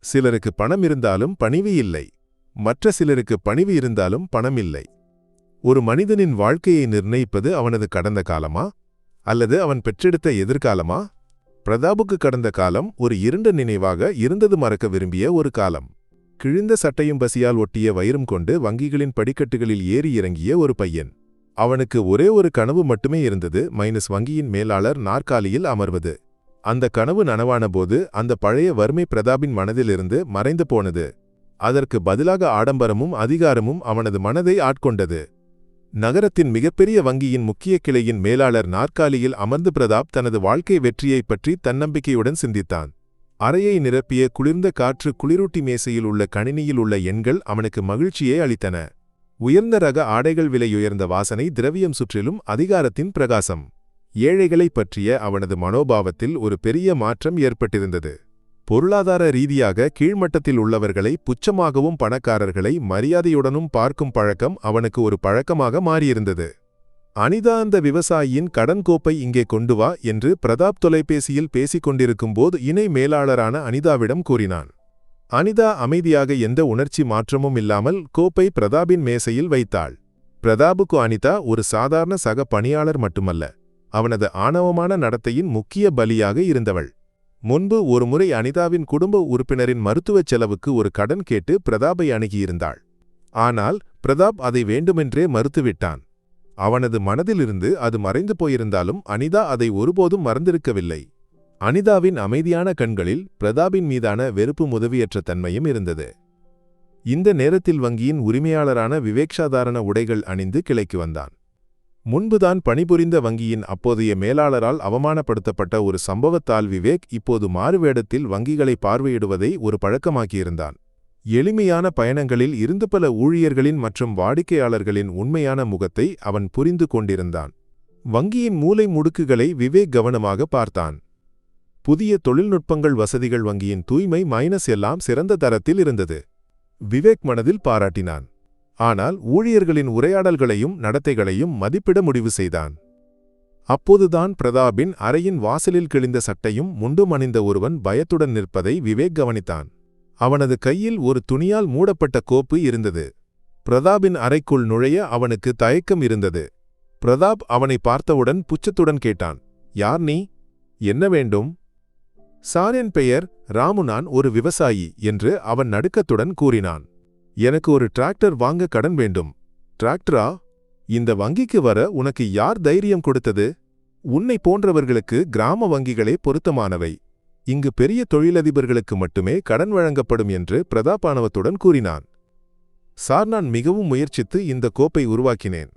சிலருக்கு பணம் இருந்தாலும் பணிவு இல்லை. மற்ற சிலருக்கு பணிவு இருந்தாலும் பணம் இல்லை. ஒரு மனிதனின் வாழ்க்கையை நிர்ணயிப்பது அவனது கடந்த காலமா அல்லது அவன் பெற்றெடுத்த எதிர்காலமா? பிரதாபுக்கு கடந்த காலம் ஒரு இருண்ட நினைவாக இருந்தது, மறக்க விரும்பிய ஒரு காலம். கிழிந்த சட்டையும் பசியால் ஒட்டிய வயிறும் கொண்டு வங்கிகளின் படிக்கட்டுகளில் ஏறி இறங்கிய ஒரு பையன். அவனுக்கு ஒரே ஒரு கனவு மட்டுமே இருந்தது, வங்கியின் மேலாளர் நாற்காலியில் அமர்வது. அந்த கனவு நனவானபோது அந்த பழைய வறுமை பிரதாபின் மனதிலிருந்து மறைந்து போனது. அதற்கு பதிலாக ஆடம்பரமும் அதிகாரமும் அவனது மனதை ஆட்கொண்டது. நகரத்தின் மிகப்பெரிய வங்கியின் முக்கிய கிளையின் மேலாளர் நாற்காலியில் அமர்ந்து பிரதாப் தனது வாழ்க்கை வெற்றியைப் பற்றி தன்னம்பிக்கையுடன் சிந்தித்தான். அறையை நிரப்பிய குளிர்ந்த காற்று, குளிரூட்டி மேசையில் உள்ள கணினியில் உள்ள எண்கள் அவனுக்கு மகிழ்ச்சியை அளித்தன. உயர்ந்த ரக ஆடைகள், விலையுயர்ந்த வாசனை, திரவியம், சுற்றிலும் அதிகாரத்தின் பிரகாசம். ஏழைகளைப் பற்றிய அவனது மனோபாவத்தில் ஒரு பெரிய மாற்றம் ஏற்பட்டிருந்தது. பொருளாதார ரீதியாக கீழ்மட்டத்தில் உள்ளவர்களை புச்சமாகவும் பணக்காரர்களை மரியாதையுடனும் பார்க்கும் பழக்கம் அவனுக்கு ஒரு பழக்கமாக மாறியிருந்தது. அனிதா, அந்த விவசாயியின் கடன் கோப்பை இங்கே கொண்டு வா என்று பிரதாப் தொலைபேசியில் பேசிக் கொண்டிருக்கும்போது இணை மேலாளரான அனிதாவிடம் கூறினான். அனிதா அமைதியாக, எந்த உணர்ச்சி மாற்றமும் இல்லாமல் கோப்பை பிரதாபின் மேசையில் வைத்தாள். பிரதாபுக்கு அனிதா ஒரு சாதாரண சக பணியாளர் மட்டுமல்ல, அவனது ஆணவமான நடத்தையின் முக்கிய பலியாக இருந்தவள். முன்பு ஒருமுறை அனிதாவின் குடும்ப உறுப்பினரின் மருத்துவச் செலவுக்கு ஒரு கடன் கேட்டு பிரதாபை அணுகியிருந்தாள். ஆனால் பிரதாப் அதை வேண்டுமென்றே மறுத்துவிட்டான். அவனது மனதிலிருந்து அது மறைந்து போயிருந்தாலும் அனிதா அதை ஒருபோதும் மறந்திருக்கவில்லை. அனிதாவின் அமைதியான கண்களில் பிரதாபின் மீதான வெறுப்பு, உதவியற்ற தன்மையும் இருந்தது. இந்த நேரத்தில் வங்கியின் உரிமையாளரான விவேக் சாதாரண உடைகள் அணிந்து கிளைக்கு வந்தான். முன்புதான் பணிபுரிந்த வங்கியின் அப்போதைய மேலாளரால் அவமானப்படுத்தப்பட்ட ஒரு சம்பவத்தால் விவேக் இப்போது மாறுவேடத்தில் வங்கிகளை பார்வையிடுவதை ஒரு பழக்கமாக்கியிருந்தான். எளிமையான பயணங்களில் இருந்து பல ஊழியர்களின் மற்றும் வாடிக்கையாளர்களின் உண்மையான முகத்தை அவன் புரிந்து கொண்டிருந்தான். வங்கியின் மூலை முடுக்குகளை விவேக் கவனமாக பார்த்தான். புதிய தொழில்நுட்பங்கள், வசதிகள், வங்கியின் தூய்மை எல்லாம் சிறந்த தரத்தில் இருந்தது. விவேக் மனதில் பாராட்டினான். ஆனால் ஊழியர்களின் உரையாடல்களையும் நடத்தைகளையும் மதிப்பிட முடிவு செய்தான். அப்போதுதான் பிரதாபின் அறையின் வாசலில் கிழிந்த சட்டையும் முண்டும் அணிந்த ஒருவன் பயத்துடன் நிற்பதை விவேக் கவனித்தான். அவனது கையில் ஒரு துணியால் மூடப்பட்ட கோப்பு இருந்தது. பிரதாபின் அறைக்குள் நுழைய அவனுக்கு தயக்கம் இருந்தது. பிரதாப் அவனை பார்த்தவுடன் புச்சத்துடன் கேட்டான், யார் நீ? என்ன வேண்டும்? சார், என் பெயர் ராமு, நான் ஒரு விவசாயி என்று அவன் நடுக்கத்துடன் கூறினான். எனக்கு ஒரு டிராக்டர் வாங்க கடன் வேண்டும். டிராக்டரா? இந்த வங்கிக்கு வர உனக்கு யார் தைரியம் கொடுத்தது? உன்னை போன்றவர்களுக்கு கிராம வங்கிகளே பொருத்தமானவை. இங்கு பெரிய தொழிலதிபர்களுக்கு மட்டுமே கடன் வழங்கப்படும் என்று பிரதாப் ஆணவத்துடன் கூறினான். சார், நான் மிகவும் முயற்சித்து இந்த கோப்பை உருவாக்கினேன்.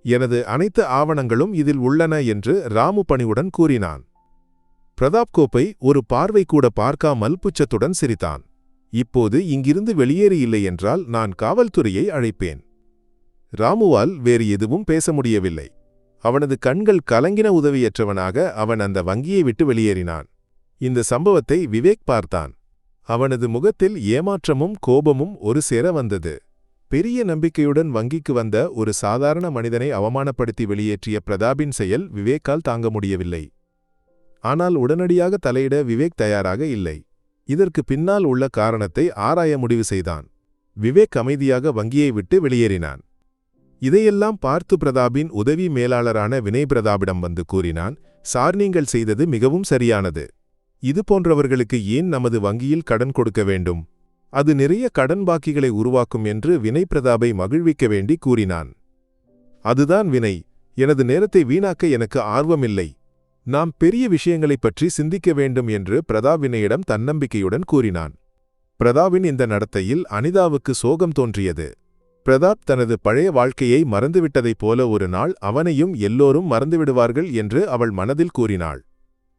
எனது அனைத்து ஆவணங்களும் இதில் உள்ளன என்று ராமு பணிவுடன் கூறினான். பிரதாப் கோப்பை ஒரு பார்வை கூட பார்க்காமல் புச்சத்துடன் சிரித்தான். இப்போது இங்கிருந்து வெளியேறி இல்லை என்றால் நான் காவல்துறையை அழைப்பேன். ராமுவால் வேறு எதுவும் பேச முடியவில்லை. அவனது கண்கள் கலங்கின. உதவியற்றவனாக அவன் அந்த வங்கியை விட்டு வெளியேறினான். இந்த சம்பவத்தை விவேக் பார்த்தான். அவனது முகத்தில் ஏமாற்றமும் கோபமும் ஒரு சேர வந்தது. பெரிய நம்பிக்கையுடன் வங்கிக்கு வந்த ஒரு சாதாரண மனிதனை அவமானப்படுத்தி வெளியேற்றிய பிரதாபின் செயல் விவேக்கால் தாங்க முடியவில்லை. ஆனால் உடனடியாக தலையிட விவேக் தயாராக இல்லை. இதற்கு பின்னால் உள்ள காரணத்தை ஆராய முடிவு செய்தான். விவேக் அமைதியாக வங்கியை விட்டு வெளியேறினான். இதையெல்லாம் பார்த்து பிரதாபின் உதவி மேலாளரான வினய் பிரதாபிடம் வந்து கூறினான், சார், நீங்கள் செய்தது மிகவும் சரியானது. இது போன்றவர்களுக்கு ஏன் நமது வங்கியில் கடன் கொடுக்க வேண்டும்? அது நிறைய கடன் பாக்கிகளை உருவாக்கும் என்று வினய் பிரதாபை மகிழ்விக்க வேண்டி கூறினான். அதுதான் வினய், எனது நேரத்தை வீணாக்க எனக்கு ஆர்வமில்லை. நாம் பெரிய விஷயங்களைப் பற்றி சிந்திக்க வேண்டும் என்று பிரதாப் வினயிடம் தன்னம்பிக்கையுடன் கூறினான். பிரதாபின் இந்த நடத்தையில் அனிதாவுக்கு சோகம் தோன்றியது. பிரதாப் தனது பழைய வாழ்க்கையை மறந்துவிட்டதைப் போல ஒரு நாள் அவனையும் எல்லோரும் மறந்துவிடுவார்கள் என்று அவள் மனதில் கூறினாள்.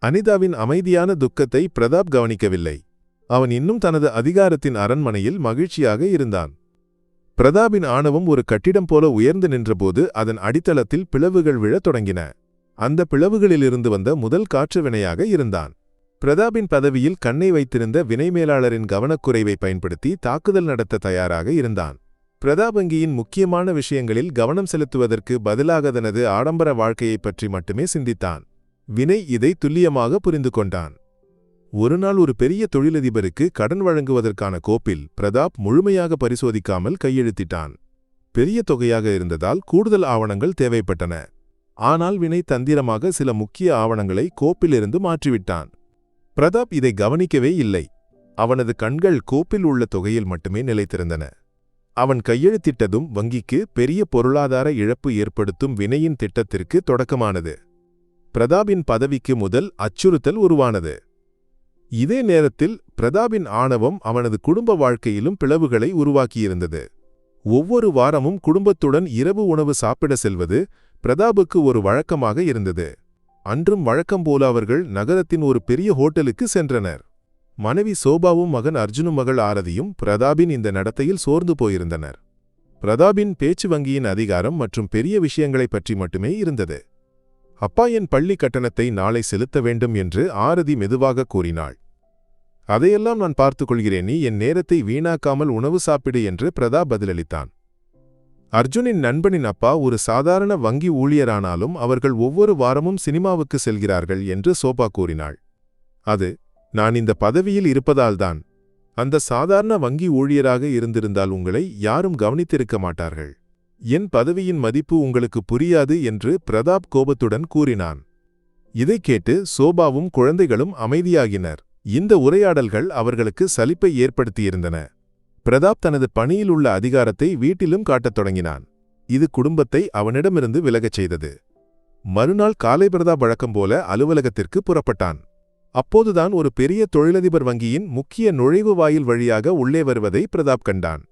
அனிதாவின் அமைதியான துக்கத்தை பிரதாப் கவனிக்கவில்லை. அவன் இன்னும் தனது அதிகாரத்தின் அரண்மனையில் மகிழ்ச்சியாக இருந்தான். பிரதாபின் ஆணவம் ஒரு கட்டிடம் போல உயர்ந்து நின்றபோது அதன் அடித்தளத்தில் பிளவுகள் விழத் தொடங்கின. அந்த பிளவுகளிலிருந்து வந்த முதல் காற்று வினையாக இருந்தான். பிரதாபின் பதவியில் கண்ணை வைத்திருந்த வினை மேலாளரின் கவனக்குறைவை பயன்படுத்தி தாக்குதல் நடத்த தயாராக இருந்தான். பிரதாப் வங்கியின் முக்கியமான விஷயங்களில் கவனம் செலுத்துவதற்கு பதிலாக தனது ஆடம்பர வாழ்க்கையைப் பற்றி மட்டுமே சிந்தித்தான். வினய் இதை துல்லியமாக புரிந்து கொண்டான். ஒருநாள் ஒரு பெரிய தொழிலதிபருக்கு கடன் வழங்குவதற்கான கோப்பில் பிரதாப் முழுமையாக பரிசோதிக்காமல் கையெழுத்திட்டான். பெரிய தொகையாக இருந்ததால் கூடுதல் ஆவணங்கள் தேவைப்பட்டன. ஆனால் வினய் தந்திரமாக சில முக்கிய ஆவணங்களை கோப்பிலிருந்து மாற்றிவிட்டான். பிரதாப் இதை கவனிக்கவே இல்லை. அவனது கண்கள் கோப்பில் உள்ள தொகையில் மட்டுமே நிலைத்திருந்தன. அவன் கையெழுத்திட்டதும் வங்கிக்கு பெரிய பொருளாதார இழப்பு ஏற்படுத்தும் வினையின் திட்டத்திற்கு தொடக்கமானது. பிரதாபின் பதவிக்கு முதல் அச்சுறுத்தல் உருவானது. இதே நேரத்தில் பிரதாபின் ஆணவம் அவனது குடும்ப வாழ்க்கையிலும் பிளவுகளை உருவாக்கியிருந்தது. ஒவ்வொரு வாரமும் குடும்பத்துடன் இரவு உணவு சாப்பிட செல்வது பிரதாபுக்கு ஒரு வழக்கமாக இருந்தது. அன்றும் வழக்கம்போல அவர்கள் நகரத்தின் ஒரு பெரிய ஹோட்டலுக்கு சென்றனர். மனைவி சோபாவும் மகன் அர்ஜுனும் மகள் ஆரதியும் பிரதாபின் இந்த நடத்தையில் சோர்ந்து போயிருந்தனர். பிரதாபின் பேச்சு வங்கியின் அதிகாரம் மற்றும் பெரிய விஷயங்களைப் பற்றி மட்டுமே இருந்தது. அப்பா, என் பள்ளி கட்டணத்தை நாளை செலுத்த வேண்டும் என்று ஆரதி மெதுவாக கூறினாள். அதையெல்லாம் நான் பார்த்துக் கொள்கிறேன், நீ என் நேரத்தை வீணாக்காமல் உணவு சாப்பிடு என்று பிரதாப் பதிலளித்தான். அர்ஜுனின் நண்பனின் அப்பா ஒரு சாதாரண வங்கி ஊழியரானாலும் அவர்கள் ஒவ்வொரு வாரமும் சினிமாவுக்கு செல்கிறார்கள் என்று சோபா கூறினாள். அது, நான் இந்த பதவியில் இருப்பதால்தான். அந்த சாதாரண வங்கி ஊழியராக இருந்திருந்தால் உங்களை யாரும் கவனித்திருக்க மாட்டார்கள். என் பதவியின் மதிப்பு உங்களுக்கு புரியாது என்று பிரதாப் கோபத்துடன் கூறினான். இதைக் கேட்டு சோபாவும் குழந்தைகளும் அமைதியாகினர். இந்த உரையாடல்கள் அவர்களுக்கு சலிப்பை ஏற்படுத்தியிருந்தன. பிரதாப் தனது பணியில் உள்ள அதிகாரத்தை வீட்டிலும் காட்டத் தொடங்கினான். இது குடும்பத்தை அவனிடமிருந்து விலகச் செய்தது. மறுநாள் காலை பிரதாப் வழக்கம் போல அலுவலகத்திற்கு புறப்பட்டான். அப்போதுதான் ஒரு பெரிய தொழிலதிபர் வங்கியின் முக்கிய நுழைவு வாயில் வழியாக உள்ளே வருவதை பிரதாப் கண்டான்.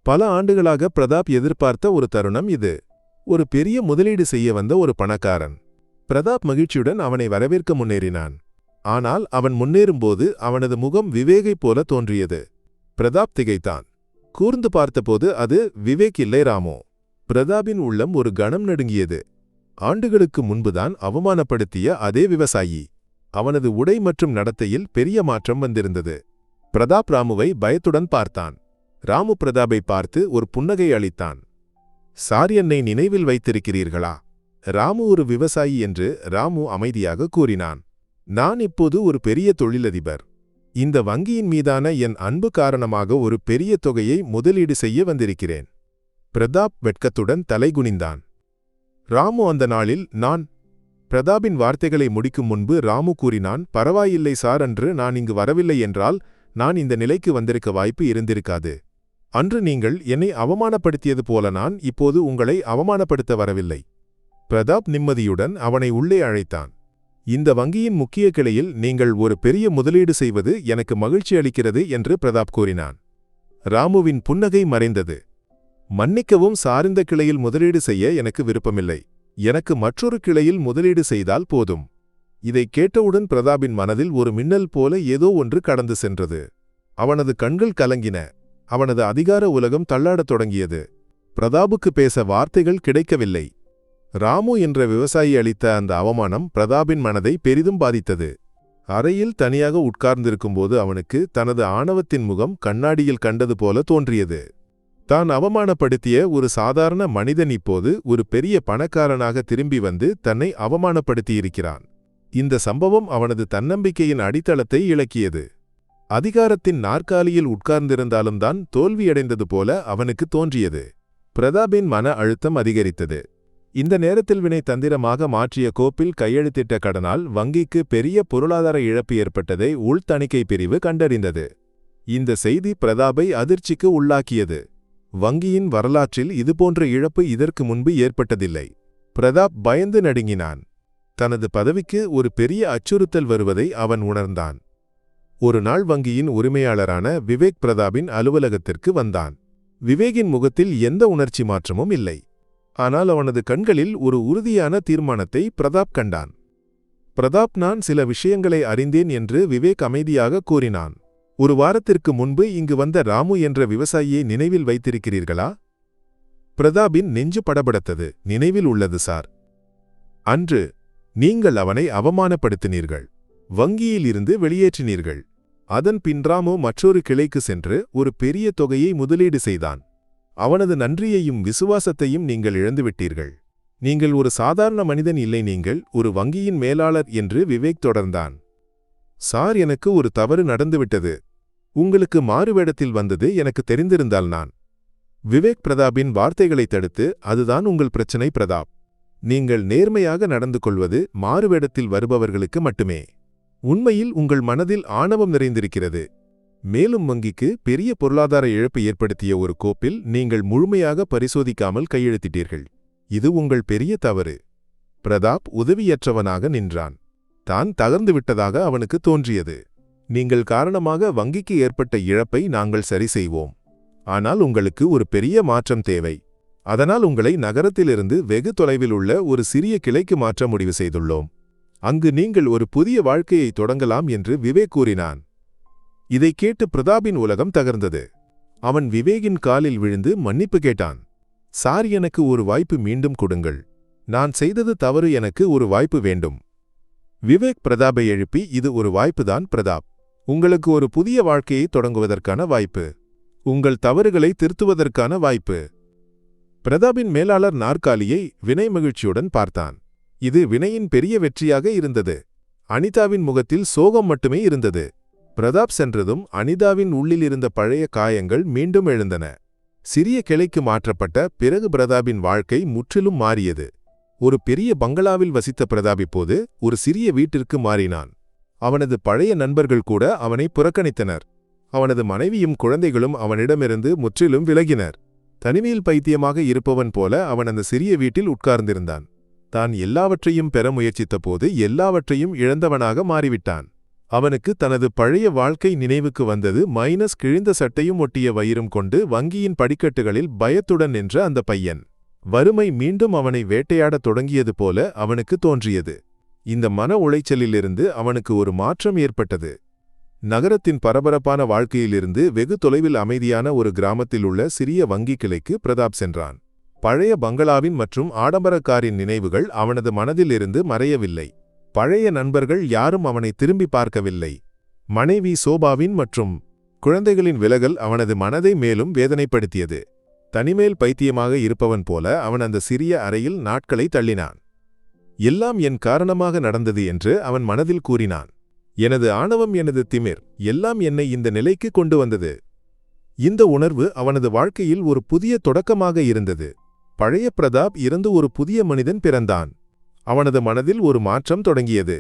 பல ஆண்டுகளாக பிரதாப் எதிர்பார்த்த ஒரு தருணம் இது. ஒரு பெரிய முதலீடு செய்ய வந்த ஒரு பணக்காரன். பிரதாப் மகிழ்ச்சியுடன் அவனை வரவேற்க முன்னேறினான். ஆனால் அவன் முன்னேறும்போது அவனது முகம் விவேகைப் போல தோன்றியது. பிரதாப் திகைத்தான். கூர்ந்து பார்த்தபோது அது விவேக் இல்லை, ராமு. பிரதாபின் உள்ளம் ஒரு கணம் நடுங்கியது. ஆண்டுகளுக்கு முன்புதான் அவமானப்படுத்திய அதே விவசாயி. அவனது உடை மற்றும் நடத்தையில் பெரிய மாற்றம் வந்திருந்தது. பிரதாப் ராமுவை பயத்துடன் பார்த்தான். ராமு பிரதாபை பார்த்து ஒரு புன்னகை அளித்தான். சார், என்னை நினைவில் வைத்திருக்கிறீர்களா? ராமு ஒரு விவசாயி என்று ராமு அமைதியாக கூறினான். நான் இப்போது ஒரு பெரிய தொழிலதிபர். இந்த வங்கியின் மீதான என் அன்பு காரணமாக ஒரு பெரிய தொகையை முதலீடு செய்ய வந்திருக்கிறேன். பிரதாப் வெட்கத்துடன் தலைகுனிந்தான். ராமு, அந்த நாளில் நான்... பிரதாபின் வார்த்தைகளை முடிக்கும் முன்பு ராமு கூறினான், பரவாயில்லை சார், அன்று நான் இங்கு வரவில்லை என்றால் நான் இந்த நிலைக்கு வந்திருக்க வாய்ப்பு இருந்திருக்காது. அன்று நீங்கள் என்னை அவமானப்படுத்தியது போல நான் இப்போது உங்களை அவமானப்படுத்த வரவில்லை. பிரதாப் நிம்மதியுடன் அவனை உள்ளே அழைத்தான். இந்த வங்கியின் முக்கிய கிளையில் நீங்கள் ஒரு பெரிய முதலீடு செய்வது எனக்கு மகிழ்ச்சி அளிக்கிறது என்று பிரதாப் கூறினான். ராமுவின் புன்னகை மறைந்தது. மன்னிக்கவும் சார், இந்த கிளையில் முதலீடு செய்ய எனக்கு விருப்பமில்லை. எனக்கு மற்றொரு கிளையில் முதலீடு செய்தால் போதும். இதை கேட்டவுடன் பிரதாபின் மனதில் ஒரு மின்னல் போல ஏதோ ஒன்று கடந்து சென்றது. அவனது கண்கள் கலங்கின. அவனது அதிகார உலகம் தள்ளாடத் தொடங்கியது. பிரதாபுக்கு பேச வார்த்தைகள் கிடைக்கவில்லை. ராமு என்ற விவசாயி அளித்த அந்த அவமானம் பிரதாபின் மனதை பெரிதும் பாதித்தது. அறையில் தனியாக உட்கார்ந்திருக்கும்போது அவனுக்கு தனது ஆணவத்தின் முகம் கண்ணாடியில் கண்டது போல தோன்றியது. தான் அவமானப்படுத்திய ஒரு சாதாரண மனிதன் இப்போது ஒரு பெரிய பணக்காரனாக திரும்பி வந்து தன்னை அவமானப்படுத்தியிருக்கிறான். இந்த சம்பவம் அவனது தன்னம்பிக்கையின் அடித்தளத்தை இழக்கியது. அதிகாரத்தின் நாற்காலியில் உட்கார்ந்திருந்தாலும் தான் தோல்வியடைந்தது போல அவனுக்கு தோன்றியது. பிரதாபின் மன அழுத்தம் அதிகரித்தது. இந்த நேரத்தில் வினை தந்திரமாக மாற்றிய கோப்பில் கையெழுத்திட்ட கடனால் வங்கிக்கு பெரிய பொருளாதார இழப்பு ஏற்பட்டதை உள்தணிக்கை பிரிவு கண்டறிந்தது. இந்த செய்தி பிரதாபை அதிர்ச்சிக்கு உள்ளாக்கியது. வங்கியின் வரலாற்றில் இதுபோன்ற இழப்பு இதற்கு முன்பு ஏற்பட்டதில்லை. பிரதாப் பயந்து நடுங்கினான். தனது பதவிக்கு ஒரு பெரிய அச்சுறுத்தல் வருவதை அவன் உணர்ந்தான். ஒரு நாள் வங்கியின் உரிமையாளரான விவேக் பிரதாபின் அலுவலகத்திற்கு வந்தான். விவேகின் முகத்தில் எந்த உணர்ச்சி மாற்றமும் இல்லை. ஆனால் அவனது கண்களில் ஒரு உறுதியான தீர்மானத்தை பிரதாப் கண்டான். பிரதாப், நான் சில விஷயங்களை அறிந்தேன் என்று விவேக் அமைதியாக கூறினான். ஒரு வாரத்திற்கு முன்பு இங்கு வந்த ராமு என்ற விவசாயியை நினைவில் வைத்திருக்கிறீர்களா? பிரதாபின் நெஞ்சு படபடத்தது. நினைவில் உள்ளது சார். அன்று நீங்கள் அவனை அவமானப்படுத்தினீர்கள். வங்கியில் இருந்து வெளியேற்றினீர்கள். அதன் பின் ராமு மற்றொரு கிளைக்கு சென்று ஒரு பெரிய தொகையை முதலீடு செய்தான். அவனது நன்றியையும் விசுவாசத்தையும் நீங்கள் இழந்துவிட்டீர்கள். நீங்கள் ஒரு சாதாரண மனிதன் இல்லை, நீங்கள் ஒரு வங்கியின் மேலாளர் என்று விவேக் தொடர்ந்தான். சார், எனக்கு ஒரு தவறு நடந்துவிட்டது. உங்களுக்கு மாறுவேடத்தில் வந்தது எனக்கு தெரிந்திருந்தால் நான். விவேக் பிரதாபின் வார்த்தைகளை தடுத்து, அதுதான் உங்கள் பிரச்சனை பிரதாப். நீங்கள் நேர்மையாக நடந்து கொள்வது மாறுவேடத்தில் வருபவர்களுக்கு மட்டுமே. உண்மையில் உங்கள் மனதில் ஆணவம் நிறைந்திருக்கிறது. மேலும் வங்கிக்கு பெரிய பொருளாதார இழப்பு ஏற்படுத்திய ஒரு கோப்பில் நீங்கள் முழுமையாக பரிசோதிக்காமல் கையெழுத்திட்டீர்கள். இது உங்கள் பெரிய தவறு. பிரதாப் உதவியற்றவனாக நின்றான். தான் தகர்ந்துவிட்டதாக அவனுக்கு தோன்றியது. நீங்கள் காரணமாக வங்கிக்கு ஏற்பட்ட இழப்பை நாங்கள் சரி செய்வோம். ஆனால் உங்களுக்கு ஒரு பெரிய மாற்றம் தேவை. அதனால் உங்களை நகரத்திலிருந்து வெகு தொலைவில் உள்ள ஒரு சிறிய கிளைக்கு மாற்ற முடிவு செய்துள்ளோம். அங்கு நீங்கள் ஒரு புதிய வாழ்க்கையை தொடங்கலாம் என்று விவேக் கூறினான். இதை கேட்டு பிரதாபின் உலகம் தகர்ந்தது. அவன் விவேகின் காலில் விழுந்து மன்னிப்பு கேட்டான். சார், எனக்கு ஒரு வாய்ப்பு மீண்டும் கொடுங்கள். நான் செய்தது தவறு, எனக்கு ஒரு வாய்ப்பு வேண்டும். விவேக் பிரதாபை எழுப்பி, இது ஒரு வாய்ப்புதான் பிரதாப். உங்களுக்கு ஒரு புதிய வாழ்க்கையை தொடங்குவதற்கான வாய்ப்பு. உங்கள் தவறுகளை திருத்துவதற்கான வாய்ப்பு. பிரதாபின் மேலாளர் நாற்காலியை வினய் மகிழ்ச்சியுடன் பார்த்தான். இது வினயின் பெரிய வெற்றியாக இருந்தது. அனிதாவின் முகத்தில் சோகம் மட்டுமே இருந்தது. பிரதாப் சென்றதும் அனிதாவின் உள்ளில் இருந்த பழைய காயங்கள் மீண்டும் எழுந்தன. சிறிய கிளைக்கு மாற்றப்பட்ட பிறகு பிரதாபின் வாழ்க்கை முற்றிலும் மாறியது. ஒரு பெரிய பங்களாவில் வசித்த பிரதாப் இப்போது ஒரு சிறிய வீட்டிற்கு மாறினான். அவனது பழைய நண்பர்கள் கூட அவனை புறக்கணித்தனர். அவனது மனைவியும் குழந்தைகளும் அவனிடமிருந்து முற்றிலும் விலகினர். தனிமையில் பைத்தியமாக இருப்பவன் போல அவன் அந்த சிறிய வீட்டில் உட்கார்ந்திருந்தான். தான் எல்லாவற்றையும் பெற முயற்சித்தபோது எல்லாவற்றையும் இழந்தவனாக மாறிவிட்டான். அவனுக்கு தனது பழைய வாழ்க்கை நினைவுக்கு வந்தது. கிழிந்த சட்டையும் ஒட்டிய வயிறும் கொண்டு வங்கியின் படிக்கட்டுகளில் பயத்துடன் நின்ற அந்த பையன். வறுமை மீண்டும் அவனை வேட்டையாடத் தொடங்கியது போல அவனுக்கு தோன்றியது. இந்த மன உளைச்சலிலிருந்து அவனுக்கு ஒரு மாற்றம் ஏற்பட்டது. நகரத்தின் பரபரப்பான வாழ்க்கையிலிருந்து வெகு தொலைவில் அமைதியான ஒரு கிராமத்தில் உள்ள சிறிய வங்கி கிளைக்கு பிரதாப் சென்றான். பழைய பங்களாவின் மற்றும் ஆடம்பர காரின் நினைவுகள் அவனது மனதிலிருந்து மறையவில்லை. பழைய நண்பர்கள் யாரும் அவனை திரும்பி பார்க்கவில்லை. மனைவி சோபாவின் மற்றும் குழந்தைகளின் விலகல் அவனது மனதை மேலும் வேதனைப்படுத்தியது. தனிமேல் பைத்தியமாக இருப்பவன் போல அவன் அந்த சிறிய அறையில் நாட்களை தள்ளினான். எல்லாம் என் காரணமாக நடந்தது என்று அவன் மனதில் கூறினான். எனது ஆணவம், எனது திமிர், எல்லாம் என்னை இந்த நிலைக்கு கொண்டு வந்தது. இந்த உணர்வு அவனது வாழ்க்கையில் ஒரு புதிய தொடக்கமாக இருந்தது. பழைய பிரதாப் இறந்து ஒரு புதிய மனிதன் பிறந்தான். அவனது மனதில் ஒரு மாற்றம் தொடங்கியது.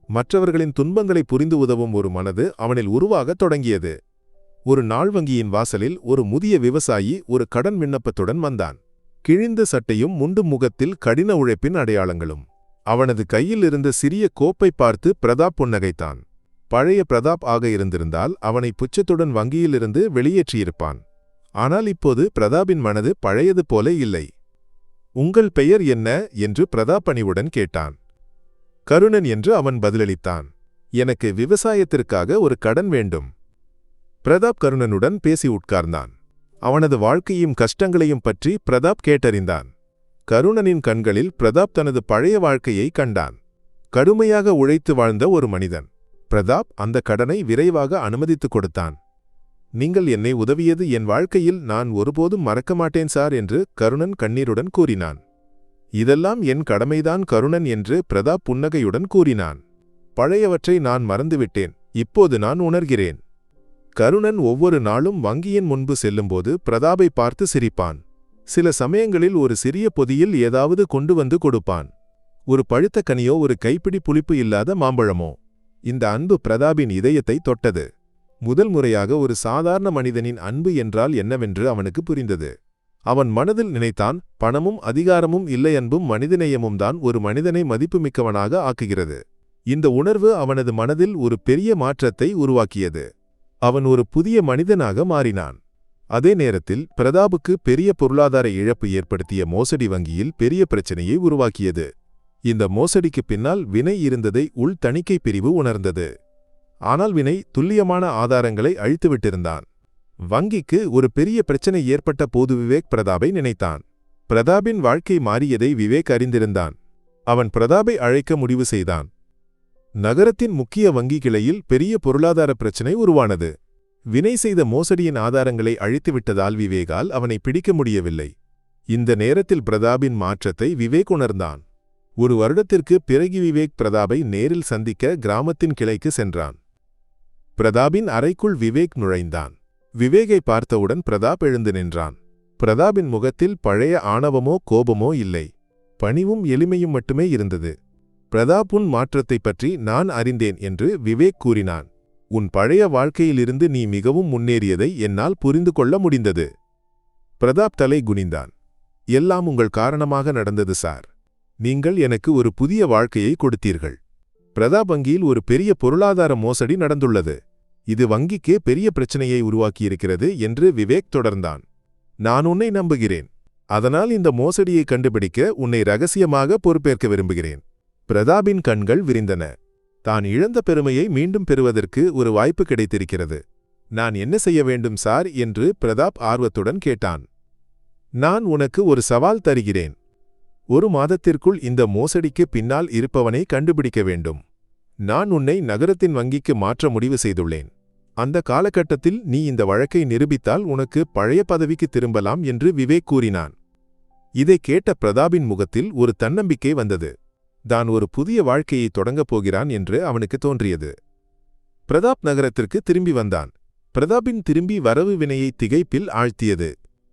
மற்றவர்களின் துன்பங்களை புரிந்து உதவும் ஒரு மனது அவனில் உருவாகத் தொடங்கியது. ஒரு நாள் வங்கியின் வாசலில் ஒரு முதிய விவசாயி ஒரு கடன் விண்ணப்பத்துடன் வந்தான். கிழிந்த சட்டையும் முண்டும் முகத்தில் கடின உழைப்பின் அடையாளங்களும். அவனது கையில் இருந்த சிறிய கோப்பை பார்த்து பிரதாப் புன்னகைத்தான். பழைய பிரதாப் ஆக இருந்திருந்தால் அவனை புச்சத்துடன் வங்கியிலிருந்து வெளியேற்றியிருப்பான். ஆனால் இப்போது பிரதாபின் மனது பழையது போல இல்லை. உங்கள் பெயர் என்ன என்று பிரதாப் பணிவுடன் கேட்டான். கருணன் என்று அவன் பதிலளித்தான். எனக்கு விவசாயத்திற்காக ஒரு கடன் வேண்டும். பிரதாப் கருணனுடன் பேசி உட்கார்ந்தான். அவனது வாழ்க்கையும் கஷ்டங்களையும் பற்றி பிரதாப் கேட்டறிந்தான். கருணனின் கண்களில் பிரதாப் தனது பழைய வாழ்க்கையை கண்டான். கடுமையாக உழைத்து வாழ்ந்த ஒரு மனிதன். பிரதாப் அந்த கடனை விரைவாக அனுமதித்துக் கொடுத்தான். நீங்கள் என்னை உதவியது என் வாழ்க்கையில் நான் ஒருபோதும் மறக்க மாட்டேன் சார் என்று கருணன் கண்ணீருடன் கூறினான். இதெல்லாம் என் கடமைதான் கருணன் என்று பிரதாப் புன்னகையுடன் கூறினான். பழையவற்றை நான் மறந்துவிட்டேன், இப்போது நான் உணர்கிறேன். கருணன் ஒவ்வொரு நாளும் வங்கியின் முன்பு செல்லும்போது பிரதாபை பார்த்து சிரிப்பான். சில சமயங்களில் ஒரு சிறிய பொதியில் ஏதாவது கொண்டு வந்து கொடுப்பான். ஒரு பழுத்த கனியோ ஒரு கைப்பிடி புளிப்பு இல்லாத மாம்பழமோ. இந்த அன்பு பிரதாபின் இதயத்தை தொட்டது. முதல் முறையாக ஒரு சாதாரண மனிதனின் அன்பு என்றால் என்னவென்று அவனுக்கு புரிந்தது. அவன் மனதில் நினைத்தான், பணமும் அதிகாரமும் இல்லை, அன்பும் மனிதநேயமும் தான் ஒரு மனிதனை மதிப்புமிக்கவனாக ஆக்குகிறது. இந்த உணர்வு அவனது மனதில் ஒரு பெரிய மாற்றத்தை உருவாக்கியது. அவன் ஒரு புதிய மனிதனாக மாறினான். அதே நேரத்தில் பிரதாபுக்கு பெரிய பொருளாதார இழப்பு ஏற்படுத்திய மோசடி வங்கியில் பெரிய பிரச்சனையை உருவாக்கியது. இந்த மோசடிக்கு பின்னால் வினய் இருந்ததை உள் தணிக்கை பிரிவு உணர்ந்தது. ஆனால் வினய் துல்லியமான ஆதாரங்களை அழித்துவிட்டிருந்தான். வங்கிக்கு ஒரு பெரிய பிரச்சனை ஏற்பட்ட போது விவேக் பிரதாபை நினைத்தான். பிரதாபின் வாழ்க்கை மாறியதை விவேக் அறிந்திருந்தான். அவன் பிரதாபை அழைக்க முடிவு செய்தான். நகரத்தின் முக்கிய வங்கி கிளையில் பெரிய பொருளாதார பிரச்சினை உருவானது. வினய் செய்த மோசடியின் ஆதாரங்களை அழித்துவிட்டதால் விவேகால் அவனை பிடிக்க முடியவில்லை. இந்த நேரத்தில் பிரதாபின் மாற்றத்தை விவேக் உணர்ந்தான். ஒரு வருடத்திற்கு பிறகு விவேக் பிரதாபை நேரில் சந்திக்க கிராமத்தின் கிளைக்கு சென்றான். பிரதாபின் அறைக்குள் விவேக் நுழைந்தான். விவேகை பார்த்தவுடன் பிரதாப் எழுந்து நின்றான். பிரதாபின் முகத்தில் பழைய ஆணவமோ கோபமோ இல்லை. பணிவும் எளிமையும் மட்டுமே இருந்தது. பிரதாப், உன் மாற்றத்தைப் பற்றி நான் அறிந்தேன் என்று விவேக் கூறினான். உன் பழைய வாழ்க்கையிலிருந்து நீ மிகவும் முன்னேறியதை என்னால் புரிந்து கொள்ள முடிந்தது. பிரதாப் தலை குனிந்தான். எல்லாம் உங்கள் காரணமாக நடந்தது சார். நீங்கள் எனக்கு ஒரு புதிய வாழ்க்கையை கொடுத்தீர்கள். பிரதாப், வங்கியில் ஒரு பெரிய பொருளாதார மோசடி நடந்துள்ளது. இது வங்கிக்கு பெரிய பிரச்சனையை உருவாக்கியிருக்கிறது என்று விவேக் தொடர்ந்தான். நான் உன்னை நம்புகிறேன். அதனால் இந்த மோசடியை கண்டுபிடிக்க உன்னை ரகசியமாக பொறுப்பேற்க விரும்புகிறேன். பிரதாபின் கண்கள் விரிந்தன. தான் இழந்த பெருமையை மீண்டும் பெறுவதற்கு ஒரு வாய்ப்பு கிடைத்திருக்கிறது. நான் என்ன செய்ய வேண்டும் சார் என்று பிரதாப் ஆர்வத்துடன் கேட்டான். நான் உனக்கு ஒரு சவால் தருகிறேன். 1 மாதத்திற்குள் இந்த மோசடிக்கு பின்னால் இருப்பவனை கண்டுபிடிக்க வேண்டும். நான் உன்னை நகரத்தின் வங்கிக்கு மாற்ற முடிவு செய்துள்ளேன். அந்த காலகட்டத்தில் நீ இந்த வழக்கை நிரூபித்தால் உனக்கு பழைய பதவிக்கு திரும்பலாம் என்று விவேக் கூறினான். இதை கேட்ட பிரதாபின் முகத்தில் ஒரு தன்னம்பிக்கை வந்தது. தான் ஒரு புதிய வாழ்க்கையை தொடங்கப் போகிறான் என்று அவனுக்கு தோன்றியது. பிரதாப் நகரத்திற்கு திரும்பி வந்தான். பிரதாபின் திரும்பி வரவு வினையை திகைப்பில் ஆழ்த்தியது.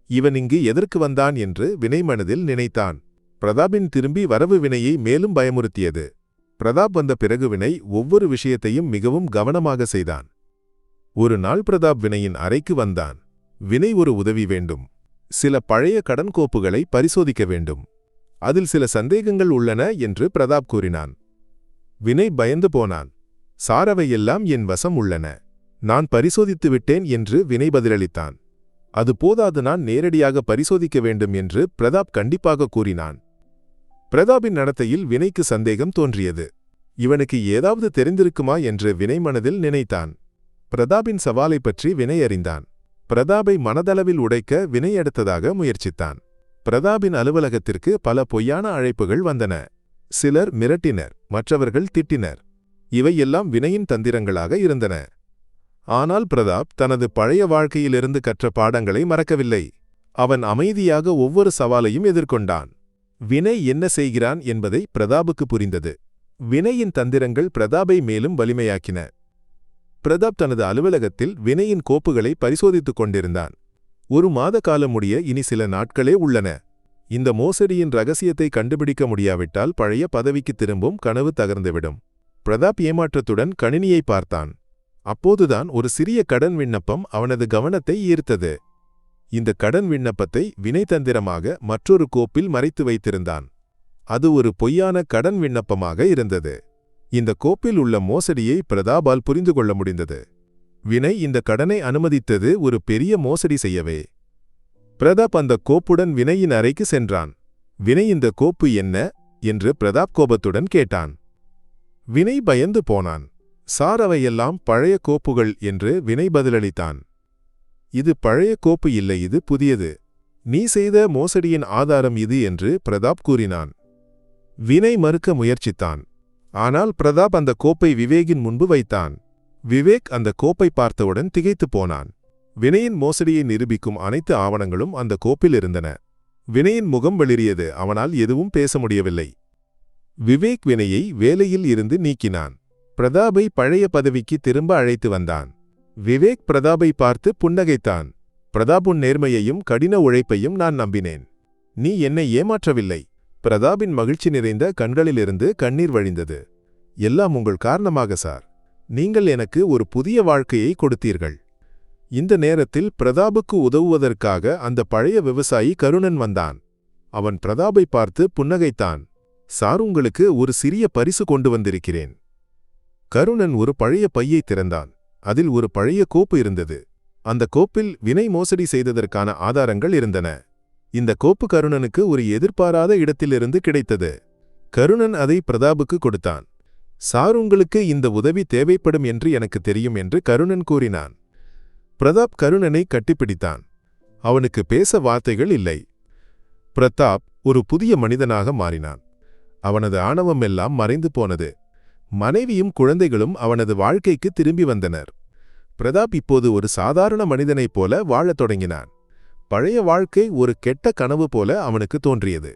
இவன் இங்கு எதற்கு வந்தான் என்று வினை மனதில் நினைத்தான். பிரதாபின் திரும்பி வரவு வினையை மேலும் பயமுறுத்தியது. பிரதாப் வந்த பிறகு வினை ஒவ்வொரு விஷயத்தையும் மிகவும் கவனமாக செய்தான். ஒரு நாள் பிரதாப் வினையின் அறைக்கு வந்தான். வினை ஒரு உதவி வேண்டும். சில பழைய கடன் கோப்புகளை பரிசோதிக்க வேண்டும். அதில் சில சந்தேகங்கள் உள்ளன என்று பிரதாப் கூறினான். வினை பயந்து போனான். சாரவையெல்லாம் என் வசம் உள்ளன. நான் பரிசோதித்து விட்டேன் என்று வினை பதிலளித்தான். அது போதாது, நான் நேரடியாக பரிசோதிக்க வேண்டும் என்று பிரதாப் கண்டிப்பாக கூறினான். பிரதாபின் நடத்தையில் வினைக்கு சந்தேகம் தோன்றியது. இவனுக்கு ஏதாவது தெரிந்திருக்குமா என்று வினை மனதில் நினைத்தான். பிரதாபின் சவாலை பற்றி வினை அறிந்தான். பிரதாபை மனதளவில் உடைக்க வினை எடுத்ததாக முயற்சித்தான். பிரதாபின் அலுவலகத்திற்கு பல பொய்யான அழைப்புகள் வந்தன. சிலர் மிரட்டினர், மற்றவர்கள் திட்டினர். இவையெல்லாம் வினையின் தந்திரங்களாக இருந்தன. ஆனால் பிரதாப் தனது பழைய வாழ்க்கையிலிருந்து கற்ற பாடங்களை மறக்கவில்லை. அவன் அமைதியாக ஒவ்வொரு சவாலையும் எதிர்கொண்டான். வினை என்ன செய்கிறான் என்பதை பிரதாபுக்கு புரிந்தது. வினையின் தந்திரங்கள் பிரதாபை மேலும் வலிமையாக்கின. பிரதாப் தனது அலுவலகத்தில் வினையின் கோப்புகளை பரிசோதித்துக் கொண்டிருந்தான். 1 மாத காலம் முடிய இனி சில நாட்களே உள்ளன. இந்த மோசடியின் ரகசியத்தை கண்டுபிடிக்க முடியாவிட்டால் பழைய பதவிக்கு திரும்பும் கனவு தகர்ந்துவிடும். பிரதாப் ஏமாற்றத்துடன் கணினியை பார்த்தான். அப்போதுதான் ஒரு சிறிய கடன் விண்ணப்பம் அவனது கவனத்தை ஈர்த்தது. இந்த கடன் விண்ணப்பத்தை வினை தந்திரமாக மற்றொரு கோப்பில் மறைத்து வைத்திருந்தான். அது ஒரு பொய்யான கடன் விண்ணப்பமாக இருந்தது. இந்த கோப்பில் உள்ள மோசடியை பிரதாபால் புரிந்து கொள்ள முடிந்தது. வினை இந்த கடனை அனுமதித்தது ஒரு பெரிய மோசடி செய்யவே. பிரதாப் அந்த கோப்புடன் வினையின் அறைக்கு சென்றான். வினை, இந்த கோப்பு என்ன என்று பிரதாப் கோபத்துடன் கேட்டான். வினை பயந்து போனான். சார், அவையெல்லாம் பழைய கோப்புகள் என்று வினை பதிலளித்தான். இது பழைய கோப்பு இல்லை, இது புதியது. நீ செய்த மோசடியின் ஆதாரம் இது என்று பிரதாப் கூறினான். வினை மறுக்க முயற்சித்தான். ஆனால் பிரதாப் அந்த கோப்பை விவேகின் முன்பு வைத்தான். விவேக் அந்த கோப்பை பார்த்தவுடன் திகைத்து போனான். வினையின் மோசடியை நிரூபிக்கும் அனைத்து ஆவணங்களும் அந்த கோப்பில் இருந்தன. வினையின் முகம் வெளிரியது. அவனால் எதுவும் பேச முடியவில்லை. விவேக் வினையை வேலையில் இருந்து நீக்கினான். பிரதாபை பழைய பதவிக்கு திரும்ப அழைத்து வந்தான். விவேக் பிரதாபை பார்த்து புன்னகைத்தான். பிரதாப், உன் நேர்மையையும் கடின உழைப்பையும் நான் நம்பினேன். நீ என்னை ஏமாற்றவில்லை. பிரதாபின் மகிழ்ச்சி நிறைந்த கண்களிலிருந்து கண்ணீர் வழிந்தது. எல்லாம் உங்கள் காரணமாக சார். நீங்கள் எனக்கு ஒரு புதிய வாழ்க்கையை கொடுத்தீர்கள். இந்த நேரத்தில் பிரதாபுக்கு உதவுவதற்காக அந்த பழைய விவசாயி கருணன் வந்தான். அவன் பிரதாபை பார்த்து புன்னகைத்தான். சார், உங்களுக்கு ஒரு சிறிய பரிசு கொண்டு வந்திருக்கிறேன். கருணன் ஒரு பழைய பையை திறந்தான். அதில் ஒரு பழைய கோப்பு இருந்தது. அந்த கோப்பில் வினை மோசடி செய்ததற்கான ஆதாரங்கள் இருந்தன. இந்த கோப்பு கருணனுக்கு ஒரு எதிர்பாராத இடத்திலிருந்து கிடைத்தது. கருணன் அதை பிரதாபுக்கு கொடுத்தான். சார், உங்களுக்கு இந்த உதவி தேவைப்படும் என்று எனக்கு தெரியும் என்று கருணன் கூறினான். பிரதாப் கருணனை கட்டிப்பிடித்தான். அவனுக்கு பேச வார்த்தைகள் இல்லை. பிரதாப் ஒரு புதிய மனிதனாக மாறினான். அவனது ஆணவம் எல்லாம் மறைந்து போனது. மனைவியும் குழந்தைகளும் அவனது வாழ்க்கைக்கு திரும்பி வந்தனர். பிரதாப் இப்போது ஒரு சாதாரண மனிதனைப் போல வாழத் தொடங்கினான். பழைய வாழ்க்கை ஒரு கெட்ட கனவு போல அவனுக்கு தோன்றியது.